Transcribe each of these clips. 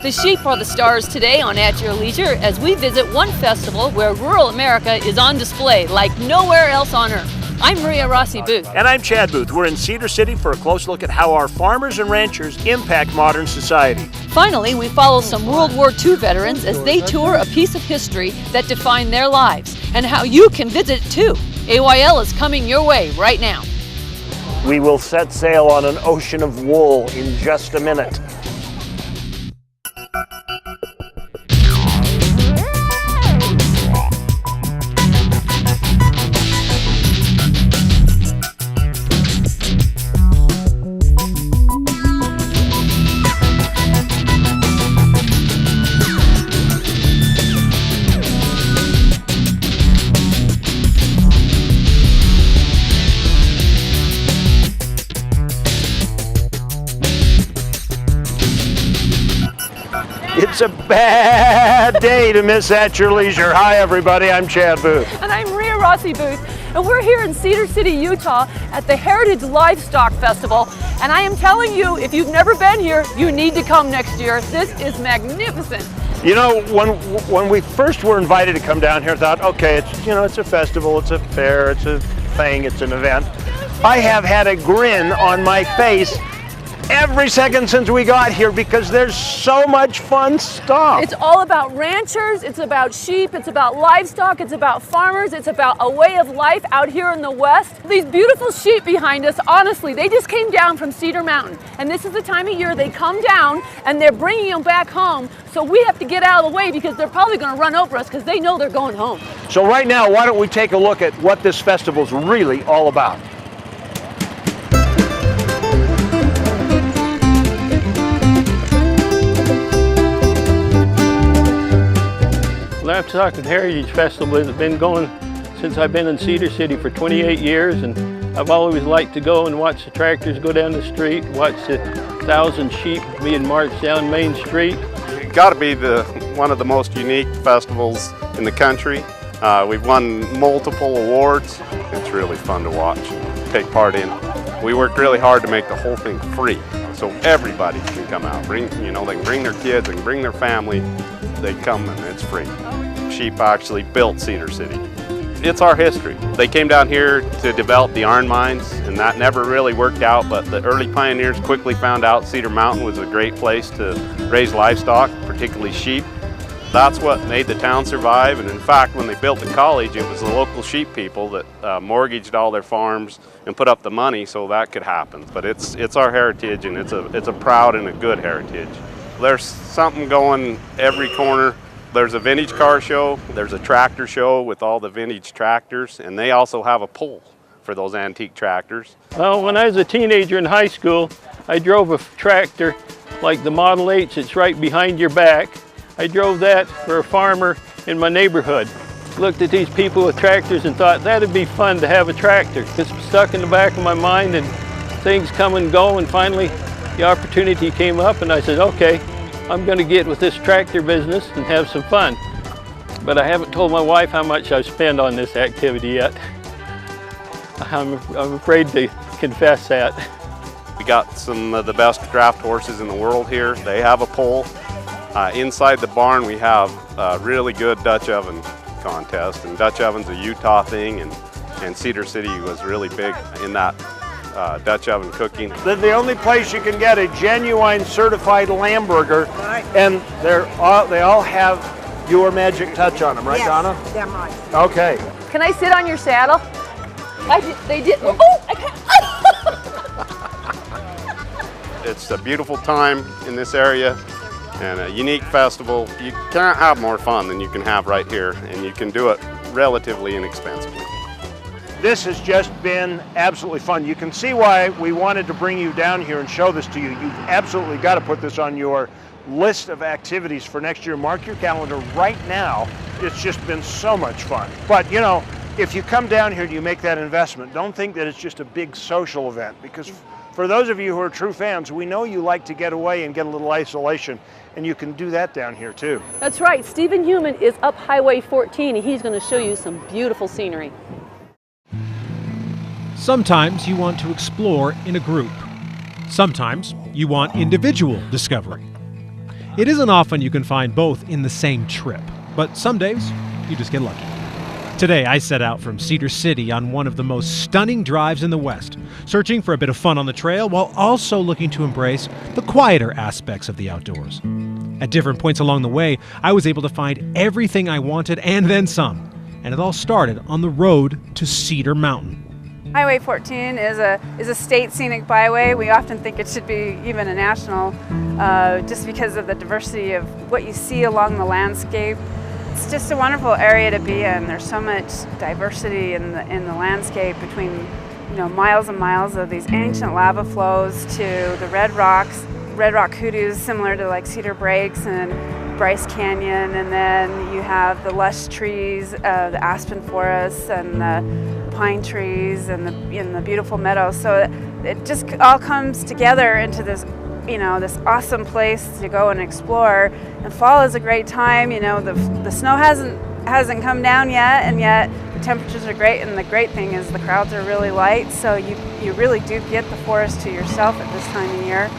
The sheep are the stars today on At Your Leisure as we visit one festival where rural America is on display like nowhere else on earth. I'm Ria Rossi Booth. And I'm Chad Booth. We're in Cedar City for a close look at how our farmers and ranchers impact modern society. Finally, we follow some World War II veterans as they tour a piece of history that defined their lives and how you can visit it too. AYL is coming your way right now. We will set sail on an ocean of wool in just a minute. It's a bad day to miss At Your Leisure. Hi everybody, I'm Chad Booth. And I'm Ria Rossi Booth. And we're here in Cedar City, Utah at the Heritage Livestock Festival. And I am telling you, if you've never been here, you need to come next year. This is magnificent. You know, when we first were invited to come down here, I thought, okay, it's a festival, it's a fair, it's a thing, it's an event. I have had a grin on my face every second since we got here because there's so much fun stuff. It's all about ranchers, it's about sheep, it's about livestock, it's about farmers, it's about a way of life out here in the West. These beautiful sheep behind us, honestly, they just came down from Cedar Mountain. And this is the time of year they come down and they're bringing them back home. So we have to get out of the way because they're probably going to run over us because they know they're going home. So right now, why don't we take a look at what this festival's really all about? Livestock and Heritage Festival has been going since I've been in Cedar City for 28 years, and I've always liked to go and watch the tractors go down the street, watch the 1,000 sheep being marched down Main Street. It's got to be one of the most unique festivals in the country. We've won multiple awards. It's really fun to watch, take part in. We worked really hard to make the whole thing free, so everybody can come out. They can bring their kids, they can bring their family. They come and it's free. Sheep actually built Cedar City. It's our history. They came down here to develop the iron mines, and that never really worked out, but the early pioneers quickly found out Cedar Mountain was a great place to raise livestock, particularly sheep. That's what made the town survive, and in fact, when they built the college, it was the local sheep people that mortgaged all their farms and put up the money so that could happen. But it's our heritage, and it's a proud and a good heritage. There's something going every corner. There's a vintage car show, there's a tractor show with all the vintage tractors, and they also have a pull for those antique tractors. Well, when I was a teenager in high school, I drove a tractor like the Model H that's right behind your back. I drove that for a farmer in my neighborhood. Looked at these people with tractors and thought that'd be fun to have a tractor. It's stuck in the back of my mind, and things come and go, and finally the opportunity came up and I said, okay, I'm going to get with this tractor business and have some fun. But I haven't told my wife how much I've spent on this activity yet. I'm afraid to confess that. We got some of the best draft horses in the world here. They have a pole. Inside the barn we have a really good Dutch oven contest, and Dutch oven's a Utah thing, and Cedar City was really big in that Dutch oven cooking. They're the only place you can get a genuine certified lamb burger, and they all have your magic touch on them, right, yes, Donna? They're mine. Okay. Can I sit on your saddle? They did. Oh, I can't. It's a beautiful time in this area and a unique festival. You can't have more fun than you can have right here, and you can do it relatively inexpensively. This has just been absolutely fun. You can see why we wanted to bring you down here and show this to you. You've absolutely got to put this on your list of activities for next year. Mark your calendar right now. It's just been so much fun. But you know, if you come down here and you make that investment, don't think that it's just a big social event, because for those of you who are true fans, we know you like to get away and get a little isolation, and you can do that down here too. That's right. Stephen Heumann is up Highway 14 and he's going to show you some beautiful scenery. Sometimes you want to explore in a group. Sometimes you want individual discovery. It isn't often you can find both in the same trip, but some days you just get lucky. Today I set out from Cedar City on one of the most stunning drives in the West, searching for a bit of fun on the trail while also looking to embrace the quieter aspects of the outdoors. At different points along the way, I was able to find everything I wanted and then some, and it all started on the road to Cedar Mountain. Highway 14 is a state scenic byway. We often think it should be even a national, just because of the diversity of what you see along the landscape. It's just a wonderful area to be in. There's so much diversity in the landscape between, miles and miles of these ancient lava flows to the red rock hoodoos similar to like Cedar Breaks and Bryce Canyon, and then you have the lush trees, the aspen forests and the pine trees and the beautiful meadows. So it just all comes together into this this awesome place to go and explore. And fall is a great time. The snow hasn't come down yet, and yet the temperatures are great. And the great thing is the crowds are really light, so you really do get the forest to yourself at this time of year.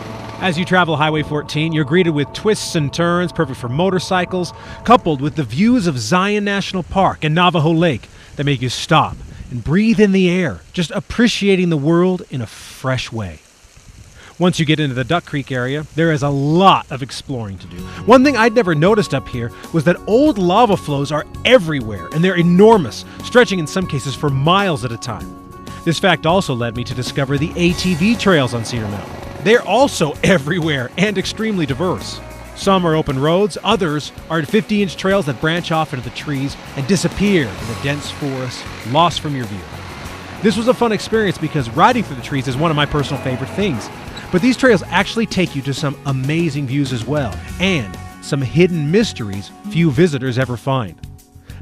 As you travel Highway 14, you're greeted with twists and turns perfect for motorcycles, coupled with the views of Zion National Park and Navajo Lake that make you stop and breathe in the air, just appreciating the world in a fresh way. Once you get into the Duck Creek area, there is a lot of exploring to do. One thing I'd never noticed up here was that old lava flows are everywhere, and they're enormous, stretching in some cases for miles at a time. This fact also led me to discover the ATV trails on Cedar Mountain. They're also everywhere and extremely diverse. Some are open roads, others are 50-inch trails that branch off into the trees and disappear in the dense forest, lost from your view. This was a fun experience because riding through the trees is one of my personal favorite things. But these trails actually take you to some amazing views as well, and some hidden mysteries few visitors ever find.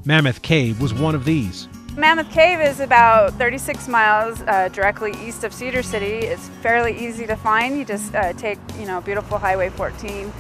Mammoth Cave was one of these. Mammoth Cave is about 36 miles directly east of Cedar City. It's fairly easy to find. You just take beautiful Highway 14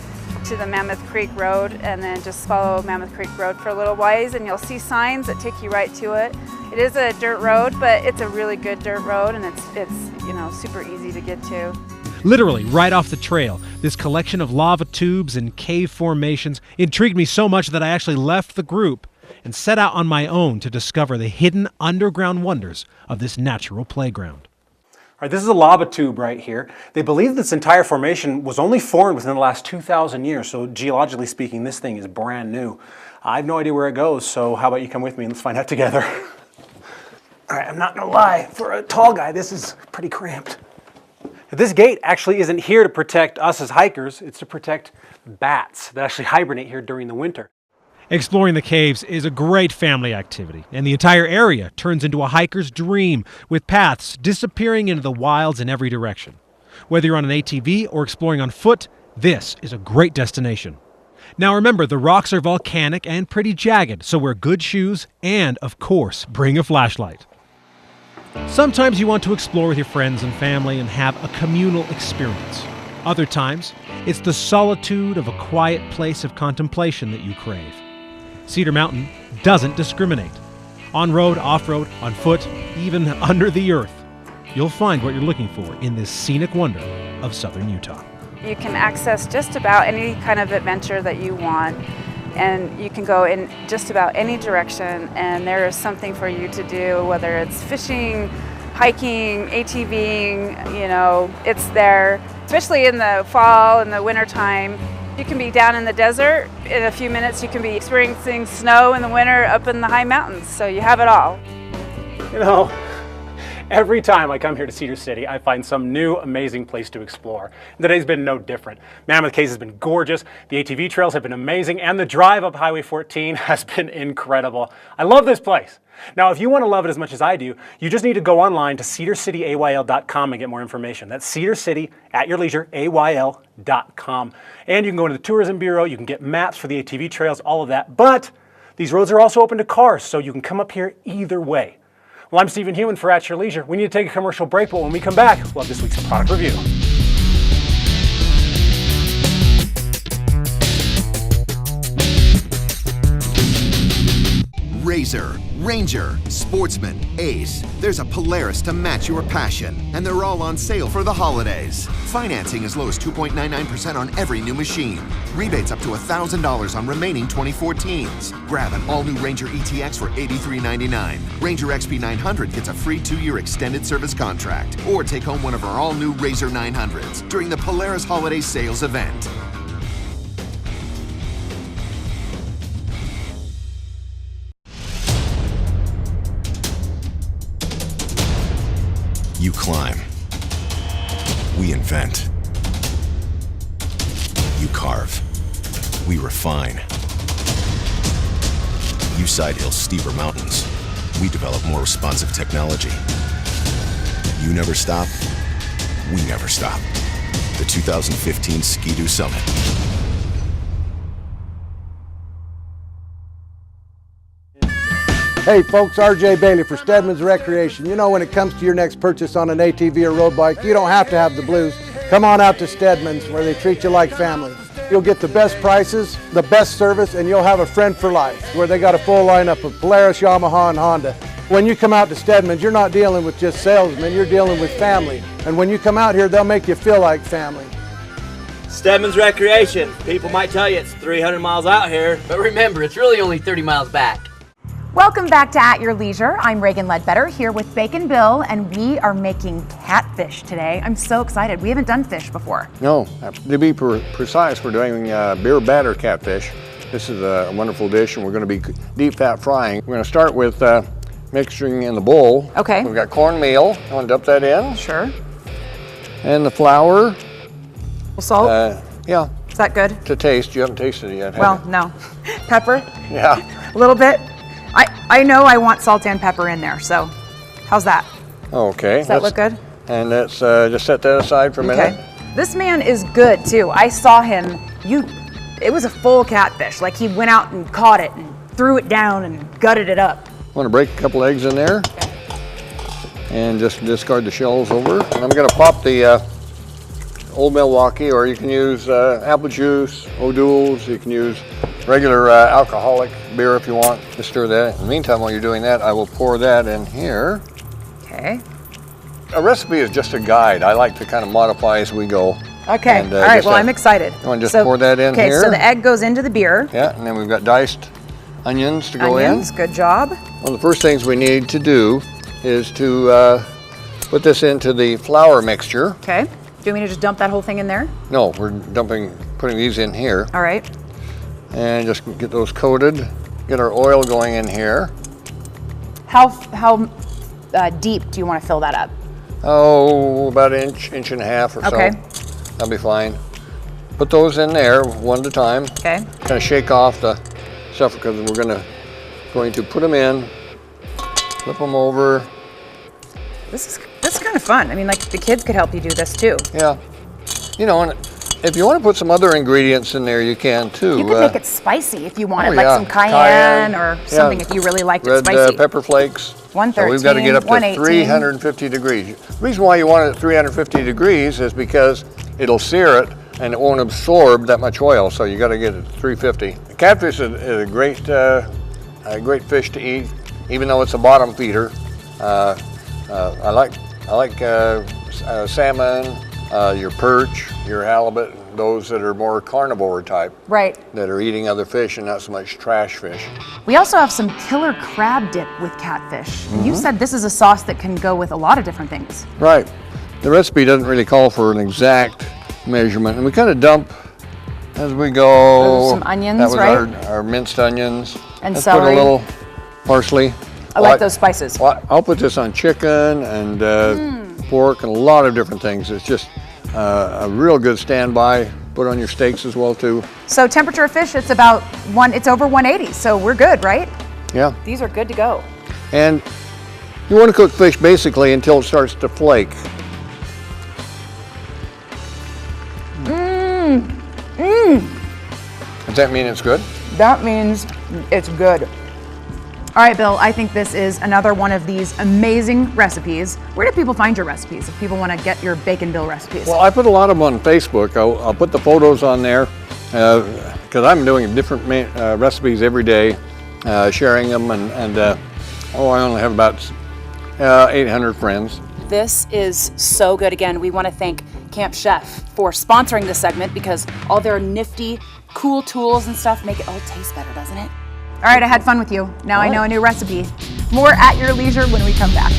to the Mammoth Creek Road, and then just follow Mammoth Creek Road for a little ways, and you'll see signs that take you right to it. It is a dirt road, but it's a really good dirt road, and it's super easy to get to. Literally right off the trail, this collection of lava tubes and cave formations intrigued me so much that I actually left the group and set out on my own to discover the hidden underground wonders of this natural playground. All right, this is a lava tube right here. They believe this entire formation was only formed within the last 2,000 years, so geologically speaking, this thing is brand new. I have no idea where it goes, so how about you come with me and let's find out together. All right, I'm not gonna lie, for a tall guy, this is pretty cramped. This gate actually isn't here to protect us as hikers, it's to protect bats that actually hibernate here during the winter. Exploring the caves is a great family activity, and the entire area turns into a hiker's dream, with paths disappearing into the wilds in every direction. Whether you're on an ATV or exploring on foot, this is a great destination. Now remember, the rocks are volcanic and pretty jagged, so wear good shoes and, of course, bring a flashlight. Sometimes you want to explore with your friends and family and have a communal experience. Other times, it's the solitude of a quiet place of contemplation that you crave. Cedar Mountain doesn't discriminate. On-road, off-road, on foot, even under the earth, you'll find what you're looking for in this scenic wonder of southern Utah. You can access just about any kind of adventure that you want, and you can go in just about any direction, and there is something for you to do, whether it's fishing, hiking, ATVing, it's there. Especially in the fall and the winter time, you can be down in the desert. In a few minutes, you can be experiencing snow in the winter up in the high mountains, so you have it all. Every time I come here to Cedar City, I find some new amazing place to explore. And today's been no different. Mammoth Cave has been gorgeous, the ATV trails have been amazing, and the drive up Highway 14 has been incredible. I love this place. Now, if you want to love it as much as I do, you just need to go online to cedarcityayl.com and get more information. That's Cedar City, at your leisure, ayl.com. And you can go into the Tourism Bureau, you can get maps for the ATV trails, all of that. But these roads are also open to cars, so you can come up here either way. Well, I'm Stephen Heumann for At Your Leisure. We need to take a commercial break, but when we come back, we'll have this week's product review. Razor, Ranger, Sportsman, Ace. There's a Polaris to match your passion, and they're all on sale for the holidays. Financing as low as 2.99% on every new machine. Rebates up to $1,000 on remaining 2014s. Grab an all-new Ranger ETX for $83.99. Ranger XP900 gets a free 2-year extended service contract. Or take home one of our all-new Razor 900s during the Polaris Holiday Sales event. You climb. We invent. You carve. We refine. You side hill steeper mountains. We develop more responsive technology. You never stop. We never stop. The 2015 Ski-Doo Summit. Hey folks, RJ Bailey for Stedman's Recreation. You know, when it comes to your next purchase on an ATV or road bike, you don't have to have the blues. Come on out to Stedman's where they treat you like family. You'll get the best prices, the best service, and you'll have a friend for life, where they got a full lineup of Polaris, Yamaha, and Honda. When you come out to Stedman's, you're not dealing with just salesmen, you're dealing with family. And when you come out here, they'll make you feel like family. Stedman's Recreation. People might tell you it's 300 miles out here, but remember, it's really only 30 miles back. Welcome back to At Your Leisure. I'm Reagan Ledbetter here with Bacon Bill, and we are making catfish today. I'm so excited. We haven't done fish before. No, to be precise, we're doing Beer Battered Catfish. This is a wonderful dish, and we're going to be deep fat frying. We're going to start with mixing in the bowl. Okay. We've got cornmeal. You want to dump that in? Sure. And the flour. Salt? Yeah. Is that good? To taste. You haven't tasted it yet, have Well, you? no. Pepper? Yeah. A little bit? I know I want salt and pepper in there, so how's that? Okay. Does that look good? And let's just set that aside for a minute. Okay. This man is good too. I saw him, it was a full catfish. Like he went out and caught it and threw it down and gutted it up. Want to break a couple eggs in there. Okay. And just discard the shells over. And I'm going to pop the Old Milwaukee, or you can use apple juice, O'Doul's, you can use regular alcoholic beer if you want to stir that. In the meantime, while you're doing that, I will pour that in here. Okay. A recipe is just a guide. I like to kind of modify as we go. Okay, And, all right, well, I'm excited. You want to just pour that in here? Okay, so the egg goes into the beer. Yeah, and then we've got diced onions to go in. Onions, good job. One of the first things we need to do is to put this into the flour mixture. Okay. Do you want me to just dump that whole thing in there? No, we're putting these in here. All right. And just get those coated. Get our oil going in here. How deep do you want to fill that up? Oh, about an inch and a half or Okay. so. That'll be fine. Put those in there one at a time. Okay. Kind of shake off the stuff because we're going to put them in, flip them over. This is kind of fun. I mean, like the kids could help you do this too. Yeah. You know, and if you want to put some other ingredients in there, you can too. You could make it spicy if you wanted, oh, like yeah. some cayenne or something if you really liked it spicy. Red pepper flakes. 113, so we've got to get up to 118. 350 degrees. The reason why you want it at 350 degrees is because it'll sear it and it won't absorb that much oil. So you got to get it at 350. Catfish is a great fish to eat, even though it's a bottom feeder. I like salmon, your perch, your halibut, those that are more carnivore type. Right. That are eating other fish and not so much trash fish. We also have some killer crab dip with catfish. Mm-hmm. You said this is a sauce that can go with a lot of different things. Right. The recipe doesn't really call for an exact measurement, and we kind of dump as we go. Those are some onions, that was right? Our minced onions. And Let's celery. put a little parsley. I like those spices. Well, I'll put this on chicken and pork and a lot of different things. It's just a real good standby. Put on your steaks as well too. So temperature of fish, it's over 180, so we're good, right? Yeah. These are good to go. And you want to cook fish basically until it starts to flake. Does that mean it's good? That means it's good. All right, Bill, I think this is another one of these amazing recipes. Where do people find your recipes if people want to get your Bacon Bill recipes? Well, I put a lot of them on Facebook. I'll put the photos on there because I'm doing different recipes every day. sharing them, and I only have about 800 friends. This is so good. Again, we want to thank Camp Chef for sponsoring this segment because all their nifty, cool tools and stuff make it all taste better, doesn't it? All right, I had fun with you. Now I know a new recipe. More at your leisure when we come back.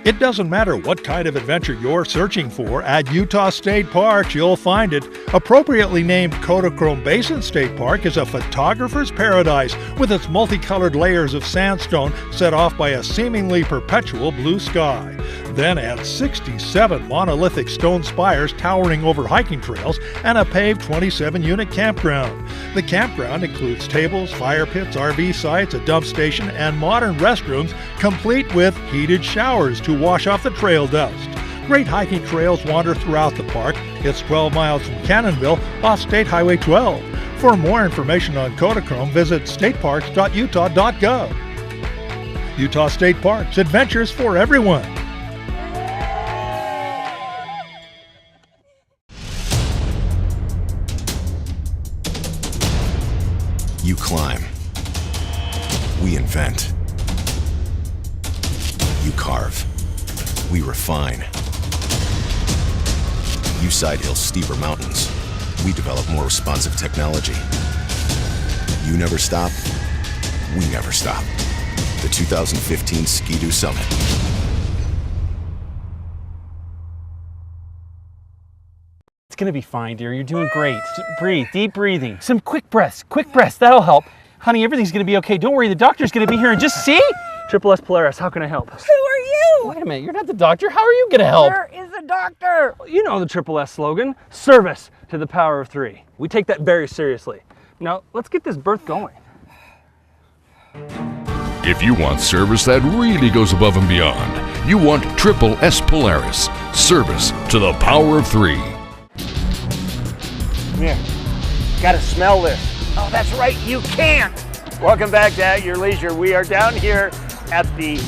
It doesn't matter what kind of adventure you're searching for, at Utah State Parks you'll find it. Appropriately named Kodachrome Basin State Park is a photographer's paradise with its multicolored layers of sandstone set off by a seemingly perpetual blue sky. Then add 67 monolithic stone spires towering over hiking trails and a paved 27-unit campground. The campground includes tables, fire pits, RV sites, a dump station, and modern restrooms, complete with heated showers to wash off the trail dust. Great hiking trails wander throughout the park. It's 12 miles from Cannonville off State Highway 12. For more information on Kodachrome, visit stateparks.utah.gov. Utah State Parks, adventures for everyone. You climb. We invent. You carve. We refine. You side hill steeper mountains. We develop more responsive technology. You never stop. We never stop. The 2015 Ski-Doo Summit. It's gonna be fine, dear. You're doing great. Breathe, deep breathing. Some quick breaths, that'll help. Honey, everything's gonna be okay. Don't worry, the doctor's gonna be here and just see. Triple S Polaris, how can I help? Who are you? Wait a minute, you're not the doctor. How are you gonna help? Where is the doctor? You know the Triple S slogan, service to the power of 3. We take that very seriously. Now, let's get this birth going. If you want service that really goes above and beyond, you want Triple S Polaris, service to the power of 3. Yeah, gotta smell this. Oh, that's right, you can't. Welcome back to At Your Leisure. We are down here at the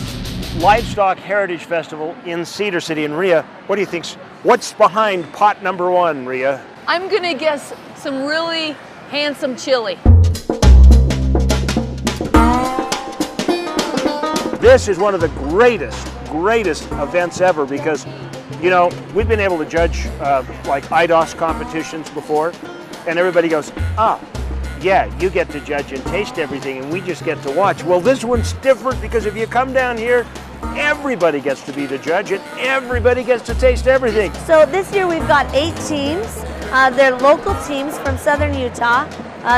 Livestock Heritage Festival in Cedar City. And Ria, what do you think? What's behind pot number 1, Ria? I'm gonna guess some really handsome chili. This is one of the greatest events ever because, you know, we've been able to judge like IDOS competitions before, and everybody goes, yeah, you get to judge and taste everything, and we just get to watch. Well, this one's different because if you come down here, everybody gets to be the judge, and everybody gets to taste everything. So this year we've got 8 teams. They're local teams from southern Utah.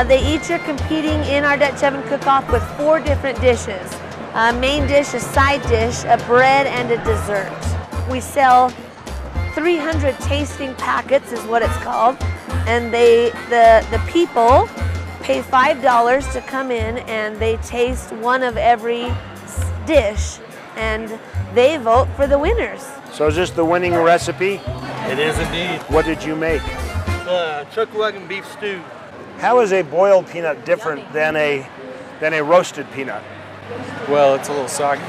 They each are competing in our Dutch Oven Cook-Off with 4 different dishes. A main dish, a side dish, a bread, and a dessert. We sell 300 tasting packets is what it's called, and the people pay $5 to come in and they taste one of every dish and they vote for the winners. So is this the winning recipe? It is indeed. What did you make? Chuck wagon beef stew. How is a boiled peanut different than a roasted peanut? Well, it's a little soggy.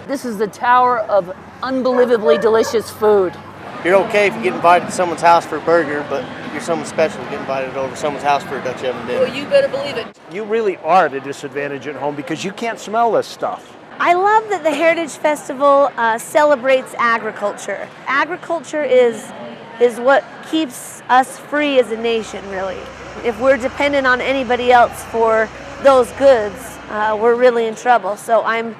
This is the tower of unbelievably delicious food. You're okay if you get invited to someone's house for a burger, but if you're someone special, you get invited over to someone's house for a Dutch oven dinner. Well, you better believe it. You really are at a disadvantage at home because you can't smell this stuff. I love that the Heritage Festival celebrates agriculture. Agriculture is what keeps us free as a nation, really. If we're dependent on anybody else for those goods, we're really in trouble. So I'm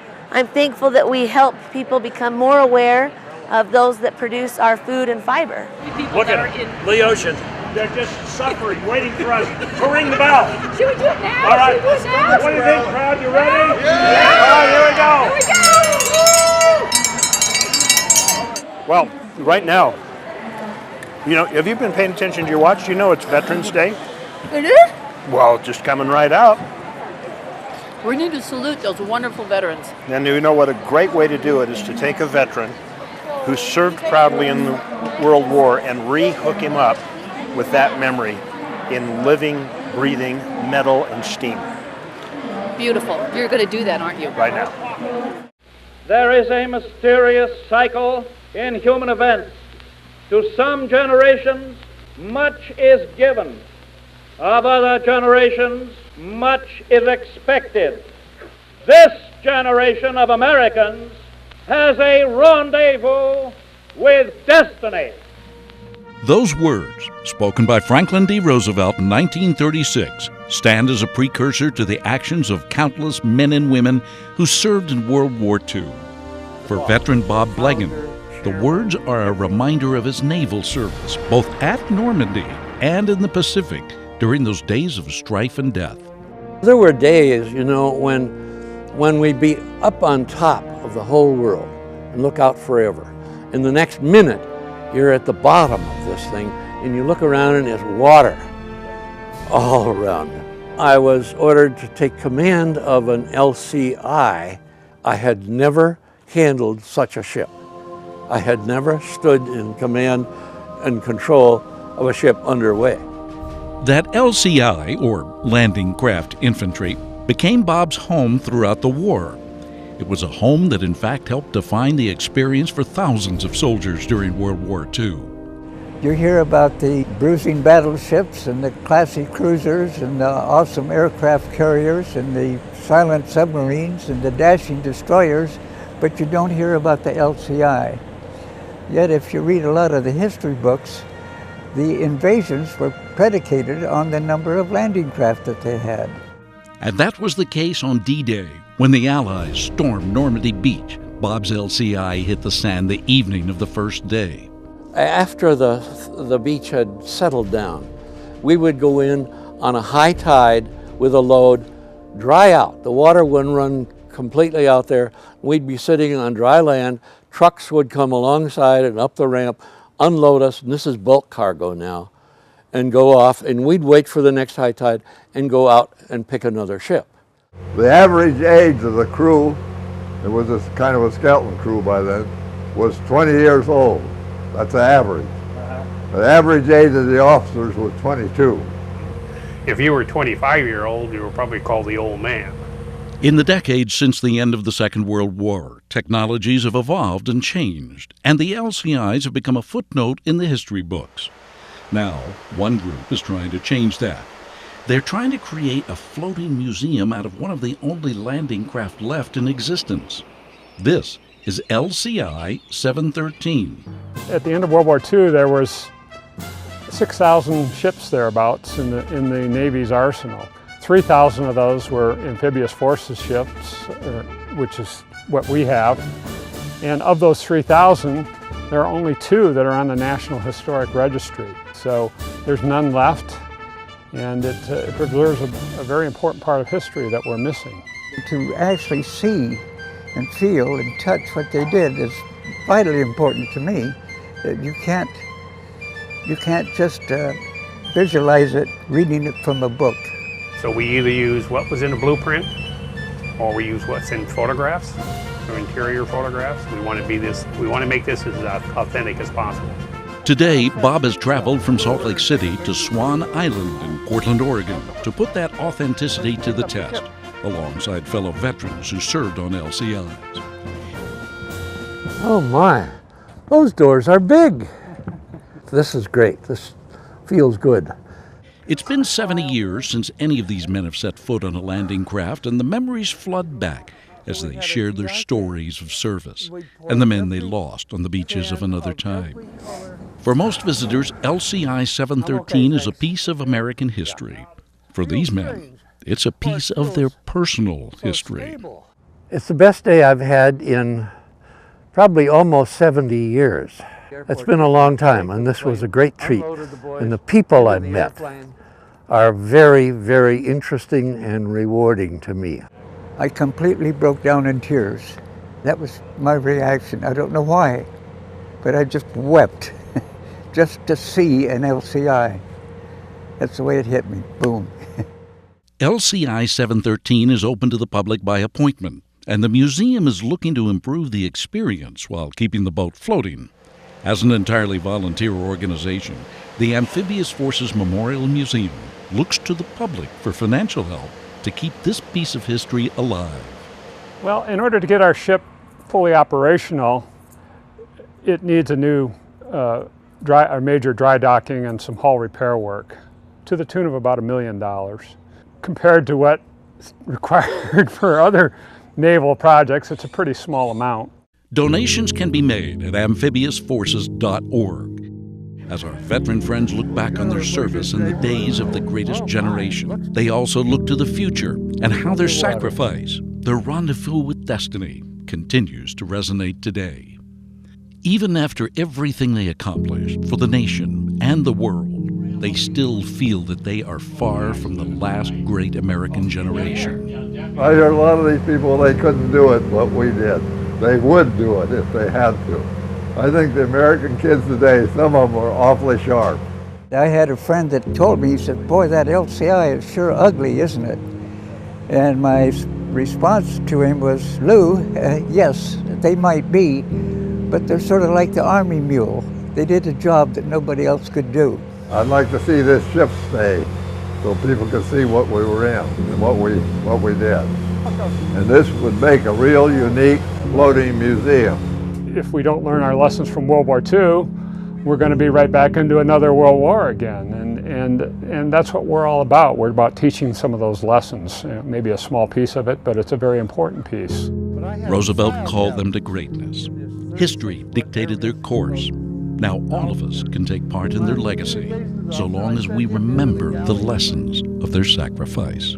thankful that we help people become more aware of those that produce our food and fiber. Look at the ocean. They're just suffering, waiting for us to ring the bell. Should we do it now? All right. Should we do it now? What do you think, crowd? You ready? Yeah. All right, here we go. Well, right now, you know, have you been paying attention to your watch? Do you know it's Veterans Day? It is? Well, just coming right up. We need to salute those wonderful veterans. And you know what a great way to do it is to take a veteran who served proudly in the World War and re-hook him up with that memory in living breathing metal and steam. Beautiful. You're going to do that, aren't you? Right now. There is a mysterious cycle in human events. To some generations, much is given. Of other generations, much is expected. This generation of Americans has a rendezvous with destiny. Those words, spoken by Franklin D. Roosevelt in 1936, stand as a precursor to the actions of countless men and women who served in World War II. For veteran Bob Blegan, the words are a reminder of his naval service, both at Normandy and in the Pacific during those days of strife and death. There were days, you know, when we'd be up on top of the whole world and look out forever. And the next minute, you're at the bottom of this thing and you look around and there's water all around you. I was ordered to take command of an LCI. I had never handled such a ship. I had never stood in command and control of a ship underway. That LCI, or Landing Craft Infantry, became Bob's home throughout the war. It was a home that in fact helped define the experience for thousands of soldiers during World War II. You hear about the bruising battleships and the classy cruisers and the awesome aircraft carriers and the silent submarines and the dashing destroyers, but you don't hear about the LCI. Yet if you read a lot of the history books, the invasions were predicated on the number of landing craft that they had. And that was the case on D-Day, when the Allies stormed Normandy Beach. Bob's LCI hit the sand the evening of the first day. After the beach had settled down, we would go in on a high tide with a load, dry out. The water wouldn't run completely out there. We'd be sitting on dry land. Trucks would come alongside and up the ramp, unload us, and this is bulk cargo now, and go off, and we'd wait for the next high tide and go out and pick another ship. The average age of the crew, it was a kind of a skeleton crew by then, was 20 years old. That's the average. The average age of the officers was 22. If you were 25-year-old, you were probably called the old man. In the decades since the end of the Second World War, technologies have evolved and changed, and the LCIs have become a footnote in the history books. Now, one group is trying to change that. They're trying to create a floating museum out of one of the only landing craft left in existence. This is LCI-713. At the end of World War II, there was 6,000 ships thereabouts in the Navy's arsenal. 3,000 of those were amphibious forces ships, which is what we have. And of those 3,000, there are only 2 that are on the National Historic Registry. So there's none left, and it preserves a very important part of history that we're missing. To actually see and feel and touch what they did is vitally important to me. You can't just visualize it reading it from a book. So we either use what was in the blueprint, or we use what's in photographs, or interior photographs. We want to make this as authentic as possible. Today, Bob has traveled from Salt Lake City to Swan Island in Portland, Oregon, to put that authenticity to the test, alongside fellow veterans who served on LCIs. Oh my, those doors are big. This is great. This feels good. It's been 70 years since any of these men have set foot on a landing craft, and the memories flood back as they share their stories of service and the men they lost on the beaches of another time. For most visitors, LCI-713 is a piece of American history. For these men, it's a piece of their personal history. It's the best day I've had in probably almost 70 years. It's been a long time, and this was a great treat. And the people I met are very, very interesting and rewarding to me. I completely broke down in tears. That was my reaction. I don't know why, but I just wept just to see an LCI. That's the way it hit me. Boom. LCI-713 is open to the public by appointment, and the museum is looking to improve the experience while keeping the boat floating. As an entirely volunteer organization, the Amphibious Forces Memorial Museum looks to the public for financial help to keep this piece of history alive. Well, in order to get our ship fully operational, it needs a new major dry docking and some hull repair work to the tune of about $1 million. Compared to what's required for other naval projects, it's a pretty small amount. Donations can be made at amphibiousforces.org. As our veteran friends look back on their service in the days of the greatest generation, they also look to the future and how their sacrifice, their rendezvous with destiny, continues to resonate today. Even after everything they accomplished for the nation and the world, they still feel that they are far from the last great American generation. I hear a lot of these people, they couldn't do it, what we did. They would do it if they had to. I think the American kids today, some of them are awfully sharp. I had a friend that told me, he said, boy, that LCI is sure ugly, isn't it? And my response to him was, Lou, yes, they might be, but they're sort of like the Army mule. They did a job that nobody else could do. I'd like to see this ship stay so people could see what we were in and what we did. And this would make a real unique floating museum. If we don't learn our lessons from World War II, we're going to be right back into another World War again. And that's what we're all about. We're about teaching some of those lessons. Maybe a small piece of it, but it's a very important piece. Roosevelt called them to greatness. History dictated their course. Now all of us can take part in their legacy, so long as we remember the lessons of their sacrifice.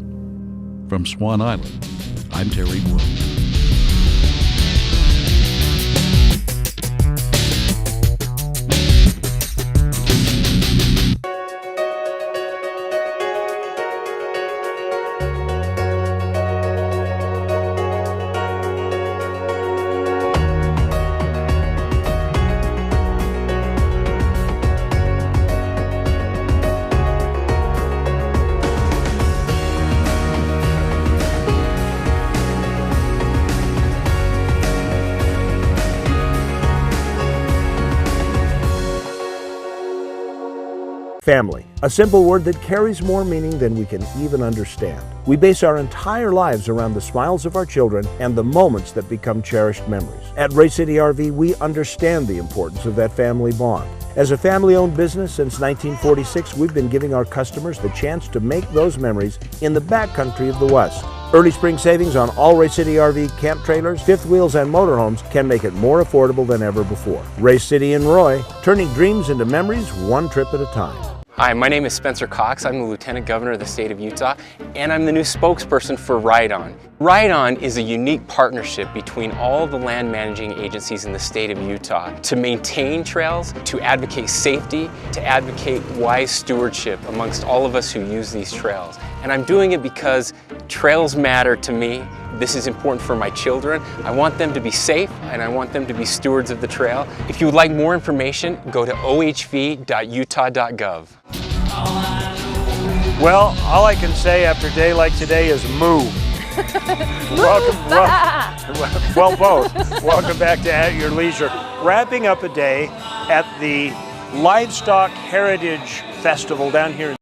From Swan Island, I'm Terry Wood. Family, a simple word that carries more meaning than we can even understand. We base our entire lives around the smiles of our children and the moments that become cherished memories. At Ray City RV, we understand the importance of that family bond. As a family-owned business since 1946, we've been giving our customers the chance to make those memories in the backcountry of the West. Early spring savings on all Ray City RV camp trailers, fifth wheels, and motorhomes can make it more affordable than ever before. Ray City and Roy, turning dreams into memories one trip at a time. Hi, my name is Spencer Cox. I'm the Lieutenant Governor of the state of Utah, and I'm the new spokesperson for Ride On. Ride On is a unique partnership between all the land managing agencies in the state of Utah to maintain trails, to advocate safety, to advocate wise stewardship amongst all of us who use these trails. And I'm doing it because trails matter to me. This is important for my children. I want them to be safe, and I want them to be stewards of the trail. If you would like more information, go to ohv.utah.gov. Well, all I can say after a day like today is move. Well, both. Welcome back to At Your Leisure. Wrapping up a day at the Livestock Heritage Festival down here in